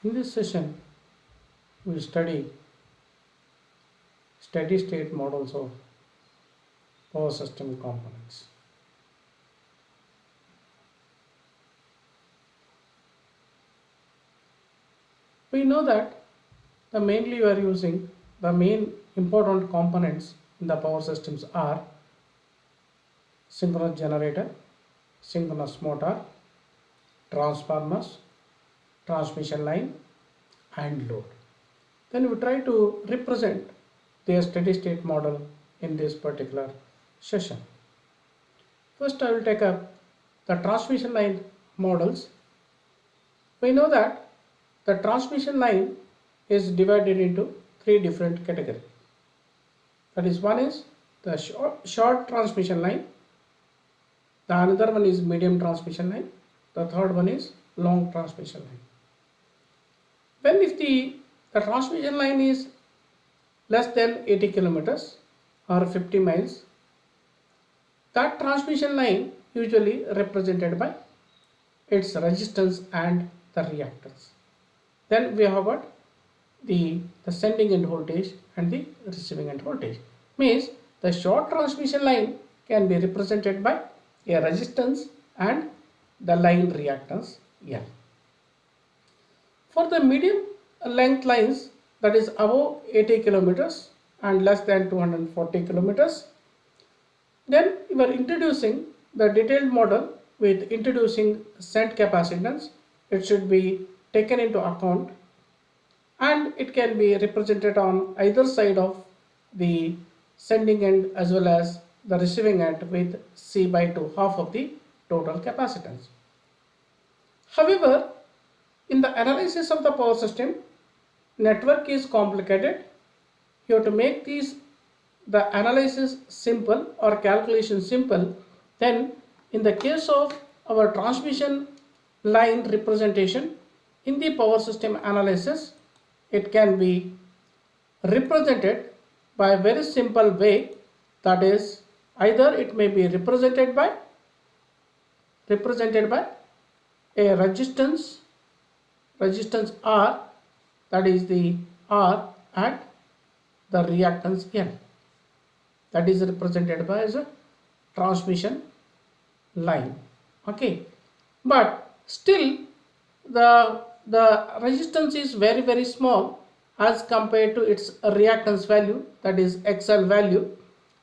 In this session, we will study steady state models of power system components. We know that mainly we are using the main important components in the power systems are synchronous generator, synchronous motor, transformers, transmission line, and load. Then we try to represent their steady state model in this particular session. First, I will take up the transmission line models. We know that the transmission line is divided into three different categories. That is, one is the short transmission line, the another one is medium transmission line, the third one is long transmission line. When if the transmission line is less than 80 kilometers or 50 miles, that transmission line usually represented by its resistance and the reactance. Then we have got the sending end voltage and the receiving end voltage. Means the short transmission line can be represented by a resistance and the line reactance L. For the medium length lines, that is above 80 kilometers and less than 240 kilometers, then we are introducing the detailed model with introducing shunt capacitance. It should be taken into account and it can be represented on either side of the sending end as well as the receiving end with C by 2, half of the total capacitance. However, in the analysis of the power system, network is complicated. You have to make the analysis simple or calculation simple. Then in the case of our transmission line representation in the power system analysis, it can be represented by a very simple way. That is, either it may be represented by a resistance R, that is the R, and the reactance L, that is represented by as a transmission line. Okay, but still the resistance is very small as compared to its reactance value, that is XL value.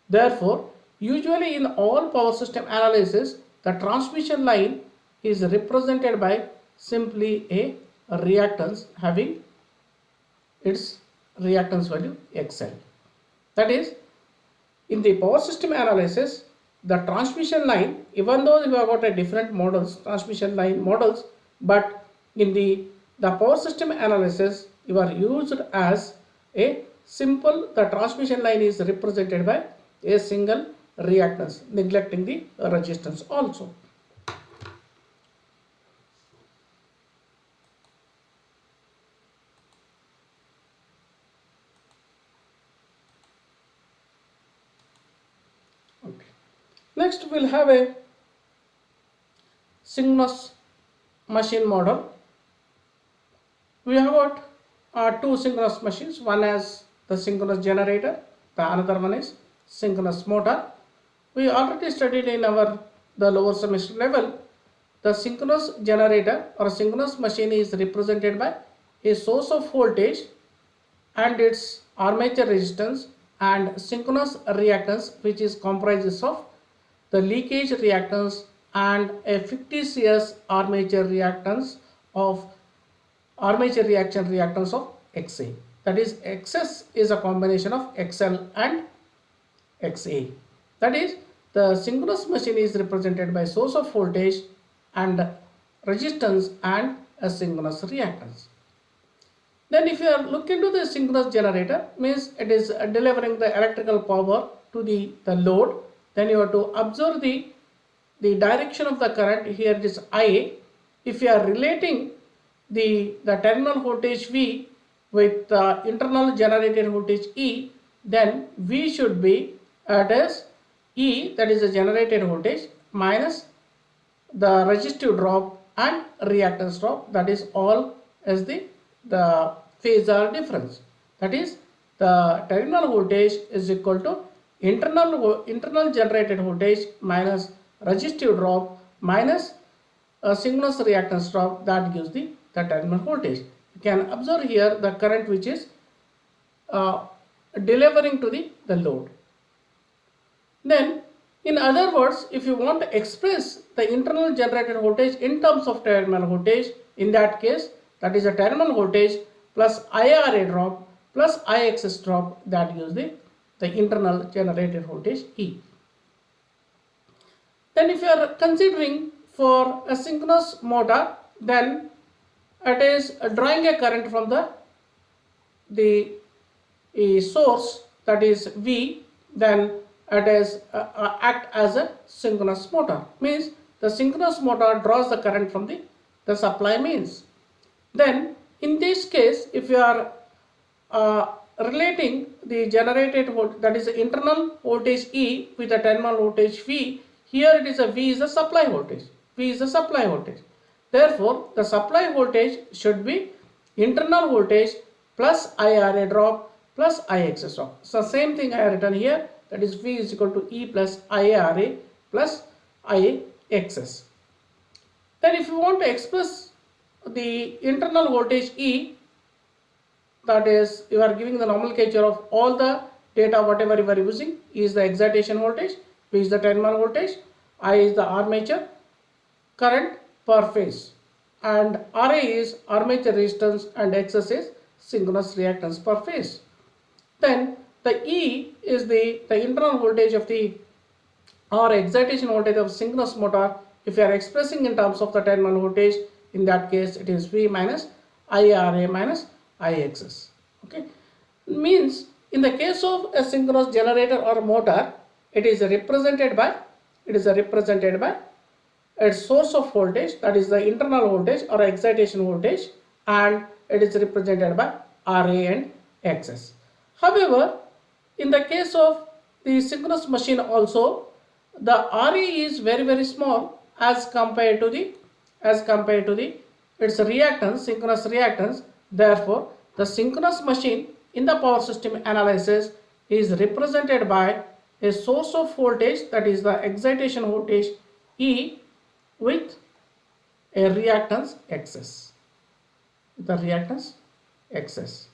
Therefore, usually in all power system analysis, the transmission line is represented by simply a reactance having its reactance value XL. That is, in the power system analysis, the transmission line, even though we have got a different models, transmission line models, but in the power system analysis, you are used as a simple, the transmission line is represented by a single reactance, neglecting the resistance also. Okay. Next, we'll have a synchronous machine model. We have got two synchronous machines. One has the synchronous generator, the another one is synchronous motor. We already studied in the lower semester level. The synchronous generator or synchronous machine is represented by a source of voltage and its armature resistance and synchronous reactance, which is comprises of the leakage reactance and a fictitious armature reaction reactance of XA. That is, XS is a combination of XL and XA. That is, the synchronous machine is represented by source of voltage and resistance and a synchronous reactance. Then if you are looking to the synchronous generator, means it is delivering the electrical power to the load. Then you have to observe the direction of the current. Here it is IA. If you are relating the terminal voltage V with the internal generated voltage E, then V should be as E, that is the generated voltage, minus the resistive drop and reactance drop, that is all as the the phasor difference. That is, the terminal voltage is equal to internal generated voltage minus resistive drop minus a synchronous reactance drop, that gives the terminal voltage. You can observe here the current which is uh, delivering to the load. Then, in other words, if you want to express the internal generated voltage in terms of terminal voltage, in that case, that is a terminal voltage plus IRA drop plus IXS drop, that gives the internal generated voltage E. Then if you are considering for a synchronous motor, then it is drawing a current from the source, that is V, then it is act as a synchronous motor. Means the synchronous motor draws the current from the supply means. Then in this case, if you are relating the generated voltage, that is the internal voltage E with the terminal voltage V, here it is a V is the supply voltage. V is the supply voltage. Therefore, the supply voltage should be internal voltage plus IRA drop plus IXS drop. So same thing I have written here, that is V is equal to E plus IRA plus IXS. Then if you want to express the internal voltage E, that is, you are giving the nomenclature of all the data whatever you are using. E is the excitation voltage, V is the terminal voltage, I is the armature current per phase, and Ra is armature resistance, and Xs is synchronous reactance per phase. Then the E is the internal voltage of the or excitation voltage of synchronous motor. If you are expressing in terms of the terminal voltage, in that case it is V minus IRA minus IXS. Okay, means in the case of a synchronous generator or motor, it is represented by its source of voltage, that is the internal voltage or excitation voltage, and it is represented by RA and XS. However, in the case of the synchronous machine also, the RA is very small as compared to the its reactance, synchronous reactance. Therefore, the synchronous machine in the power system analysis is represented by a source of voltage, that is the excitation voltage E, with a reactance XS. The reactance XS.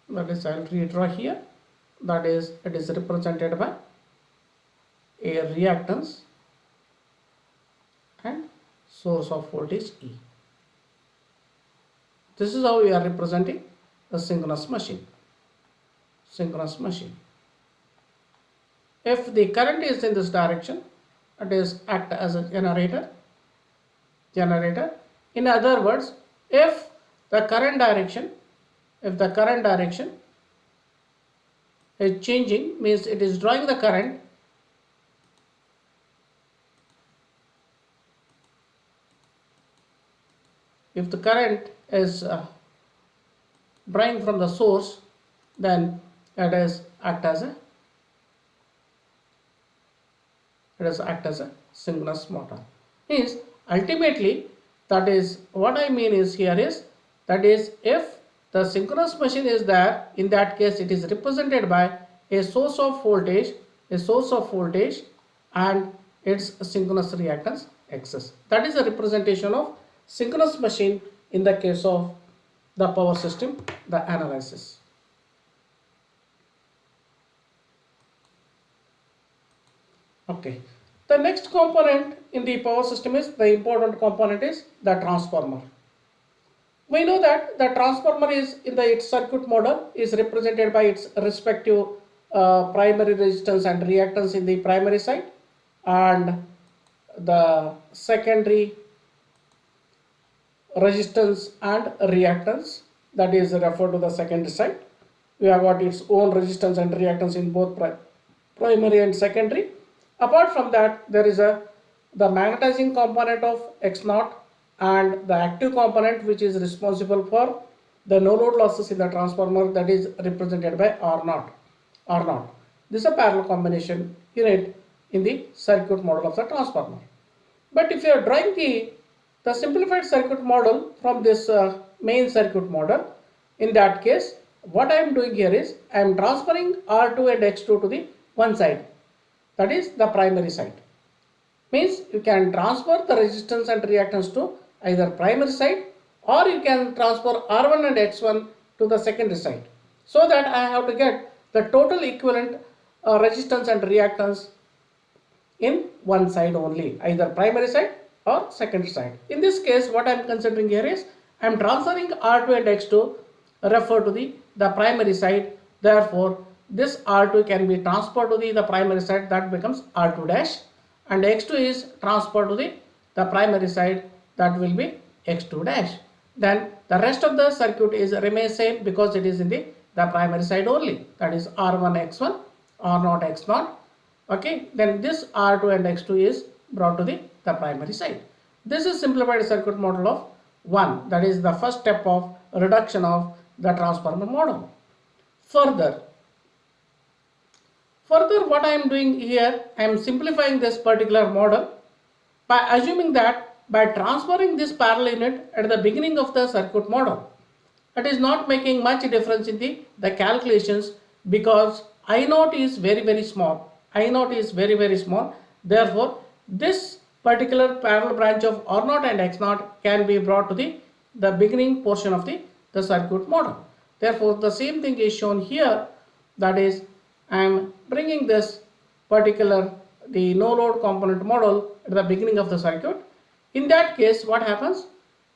That is, I will redraw here. That is, it is represented by a reactance and source of voltage E. This is how we are representing the synchronous machine. If the current is in this direction, it is act as a generator. In other words, if the current direction is changing, means it is drawing the current. If the current is drawing from the source, then it is act as a synchronous motor. Means ultimately, that is what I mean is here is, that is, if the synchronous machine is there, in that case it is represented by a source of voltage and its synchronous reactance Xs. That is a representation of synchronous machine in the case of the power system, the analysis. Okay, the next component in the power system is, the important component is the transformer. We know that the transformer is in its circuit model is represented by its respective primary resistance and reactance in the primary side, and the secondary resistance and reactance, that is referred to the secondary side. We have got its own resistance and reactance in both primary and secondary. Apart from that, there is the magnetizing component of X0 and the active component which is responsible for the no load losses in the transformer, that is represented by R0. R0. This is a parallel combination unit in the circuit model of the transformer. But if you are drawing the simplified circuit model from this main circuit model, in that case, what I am doing here is I am transferring R2 and X2 to the one side, that is the primary side. Means you can transfer the resistance and reactance to either primary side, or you can transfer R1 and X1 to the secondary side, so that I have to get the total equivalent resistance and reactance in one side only, either primary side or secondary side. In this case, what I am considering here is I am transferring R2 and X2 refer to the primary side. Therefore, this R2 can be transferred to the primary side, that becomes R2 dash, and X2 is transferred to the primary side, that will be X2 dash. Then the rest of the circuit is remains same because it is in the primary side only, that is R1 X1, R0 X0. Okay, then this R2 and X2 is brought to the primary side. This is simplified circuit model of 1, that is the first step of reduction of the transformer model. Further what I am doing here, I am simplifying this particular model by assuming that by transferring this parallel unit at the beginning of the circuit model, it is not making much difference in the calculations, because I0 is very small. I0 is very small. Therefore, this particular parallel branch of R0 and X0 can be brought to the beginning portion of the circuit model. Therefore, the same thing is shown here, that is I am bringing this particular the no load component model at the beginning of the circuit. In that case, what happens?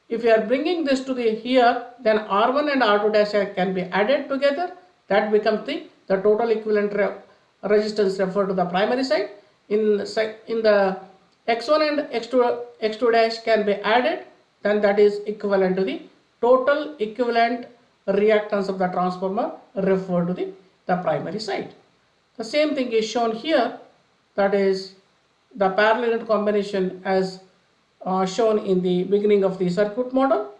If you are bringing this to the here, then R1 and R2 dash can be added together. That becomes the total equivalent resistance referred to the primary side. In the X1 and X2 dash can be added, then that is equivalent to the total equivalent reactance of the transformer referred to the primary side. The same thing is shown here, that is the parallel unit combination as shown in the beginning of the circuit model,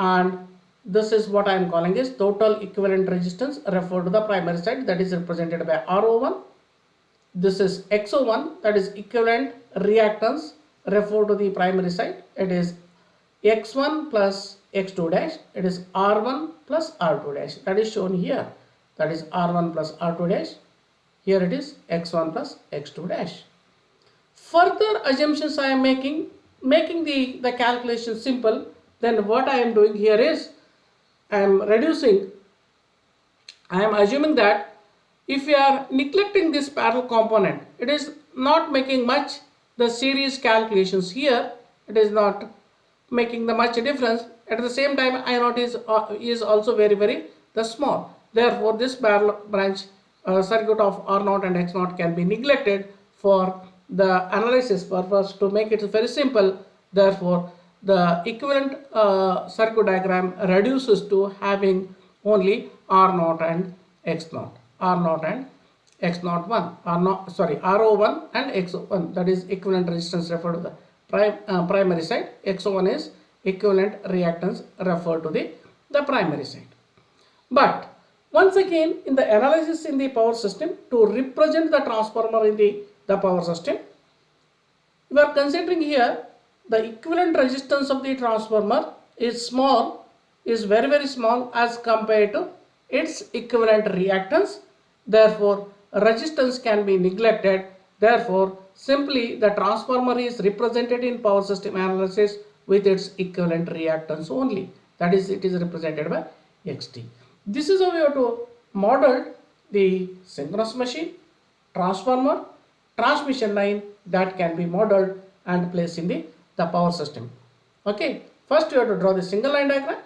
and this is what I am calling as total equivalent resistance referred to the primary side, that is represented by RO1. This is XO1, that is equivalent reactance referred to the primary side. It is X1 plus X2 dash. It is R1 plus R2 dash. That is shown here. That is R1 plus R2 dash. Here it is X1 plus X2 dash. Further assumptions I am making the calculation simple. Then what I am doing here is I am assuming that if we are neglecting this parallel component, it is not making much the series calculations here. It is not making the much difference. At the same time, I0 is also very small. Therefore, this parallel branch circuit of R0 and X0 can be neglected for the analysis purpose to make it very simple. Therefore, the equivalent circuit diagram reduces to having only R0 and X0. R0 and X01, RO1 and XO1, that is equivalent resistance referred to the primary side. XO1 is equivalent reactance referred to the primary side. But once again, in the analysis in the power system, to represent the transformer in the power system, we are considering here the equivalent resistance of the transformer is very small as compared to its equivalent reactance. Therefore, resistance can be neglected. Therefore, simply the transformer is represented in power system analysis with its equivalent reactance only. That is, it is represented by XT. This is how we have to model the synchronous machine, transformer, transmission line that can be modeled and placed in the power system. Okay, first you have to draw the single line diagram,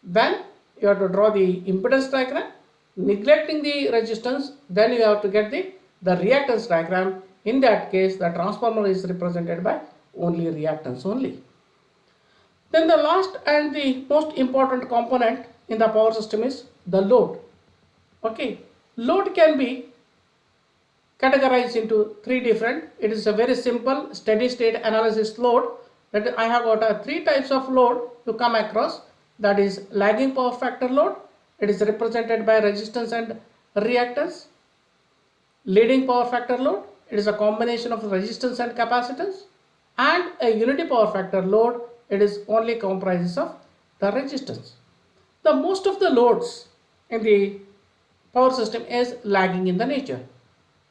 then you have to draw the impedance diagram, neglecting the resistance, then you have to get the reactance diagram. In that case, the transformer is represented by only reactance only. Then the last and the most important component in the power system is the load. Okay, load can be categorized into three different. It is a very simple steady state analysis load, that I have got three types of load to come across. that is lagging power factor load. It is represented by resistance and reactance. Leading power factor load, it is a combination of resistance and capacitance. And a unity power factor load, it is only comprises of the resistance. The most of the loads in the power system is lagging in the nature.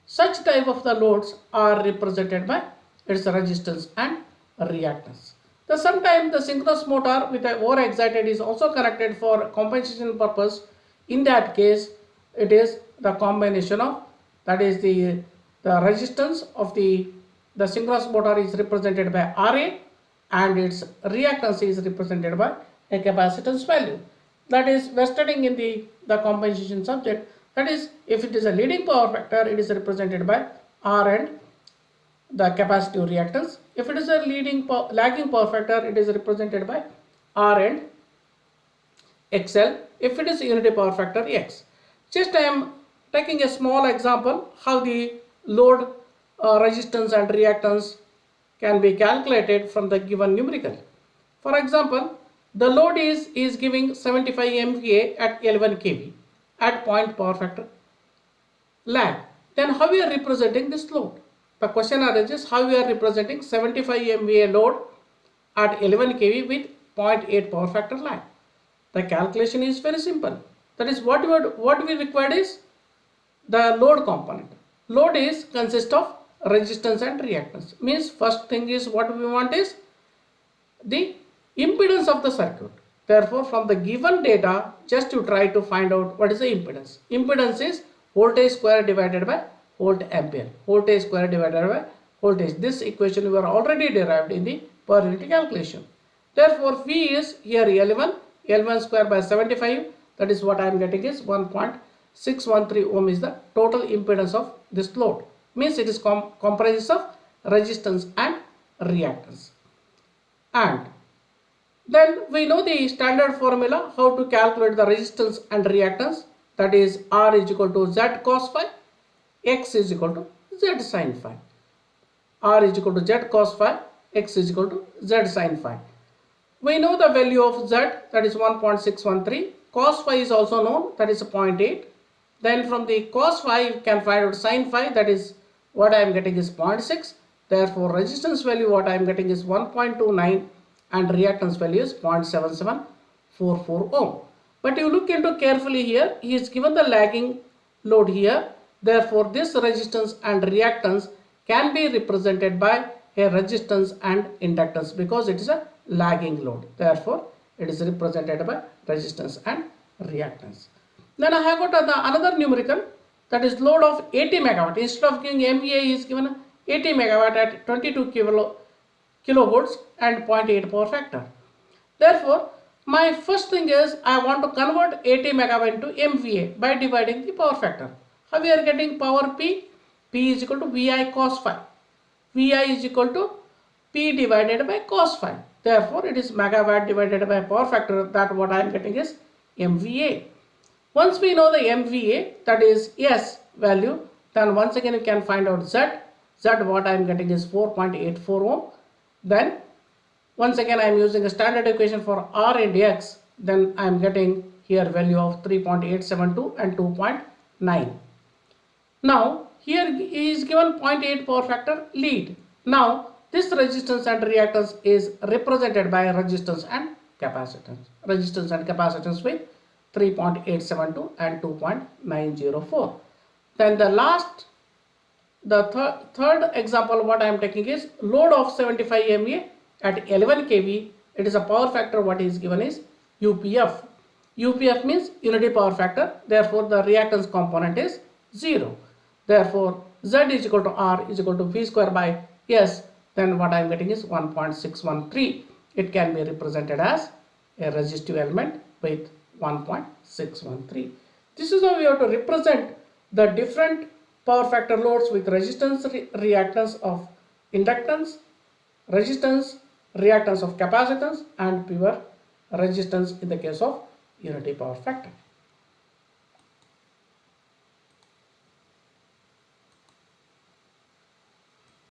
Such type of the loads are represented by its resistance and reactance. Sometimes the synchronous motor with a overexcited is also connected for compensation purpose. In that case, it is the combination of, that is the resistance of the synchronous motor is represented by Ra, and its reactance is represented by a capacitance value. That is, we are studying in the compensation subject. That is, if it is a leading power factor, it is represented by R and the capacitive reactance. If it is a lagging power factor, it is represented by R and XL. If it is a unity power factor, X. Just I am taking a small example how the load resistance and reactance can be calculated from the given numerical. For example, the load is giving 75 MVA at 11 kV at point power factor lag. Then how we are representing this load? The question arises, how we are representing 75 MVA load at 11 kV with 0.8 power factor lag. The calculation is very simple. That is, what we required is the load component. Load is consist of resistance and reactance. Means first thing is what we want is the impedance of the circuit. Therefore, from the given data, just you try to find out what is the impedance. Impedance is voltage square divided by volt ampere. Voltage square divided by voltage. This equation we are already derived in the per unit calculation. Therefore, V is here L1 square by 75. That is what I am getting is 1.613 ohm is the total impedance of this load. Means it is comprises of resistance and reactance. And then we know the standard formula how to calculate the resistance and reactance. That is, R is equal to Z cos phi, X is equal to Z sin phi. R is equal to Z cos phi, X is equal to Z sin phi. We know the value of Z, that is 1.613. Cos phi is also known, that is 0.8. Then from the cos phi you can find out sin phi, that is what I am getting is 0.6. Therefore, resistance value what I am getting is 1.29 and reactance value is 0.7744 ohm. But you look into carefully here, he is given the lagging load here. Therefore, this resistance and reactance can be represented by a resistance and inductance because it is a lagging load. Therefore, it is represented by resistance and reactance. Then I have got another numerical, that is load of 80 megawatt. Instead of giving MVA, is given 80 megawatt at 22 kilovolts and 0.8 power factor. Therefore, my first thing is I want to convert 80 megawatt into MVA by dividing the power factor. How we are getting power P? P is equal to VI cos phi. VI is equal to P divided by cos phi. Therefore, it is megawatt divided by power factor. That what I am getting is MVA. Once we know the MVA, that is S value, then once again you can find out Z. Z what I am getting is 4.84 ohm. Then once again I am using a standard equation for R and X. Then I am getting here value of 3.872 and 2.9. Now here is given 0.8 power factor lead. Now this resistance and reactance is represented by resistance and capacitance. Resistance and capacitance with 3.872 and 2.904. Then the third example what I am taking is load of 75 MVA at 11 kV. It is a power factor what is given is UPF. UPF means unity power factor. Therefore, the reactance component is 0. Therefore, Z is equal to R is equal to V square by S. Then what I am getting is 1.613. It can be represented as a resistive element with 1.613. This is how we have to represent the different power factor loads with resistance, reactance of inductance, resistance, reactance of capacitance, and pure resistance in the case of unity power factor.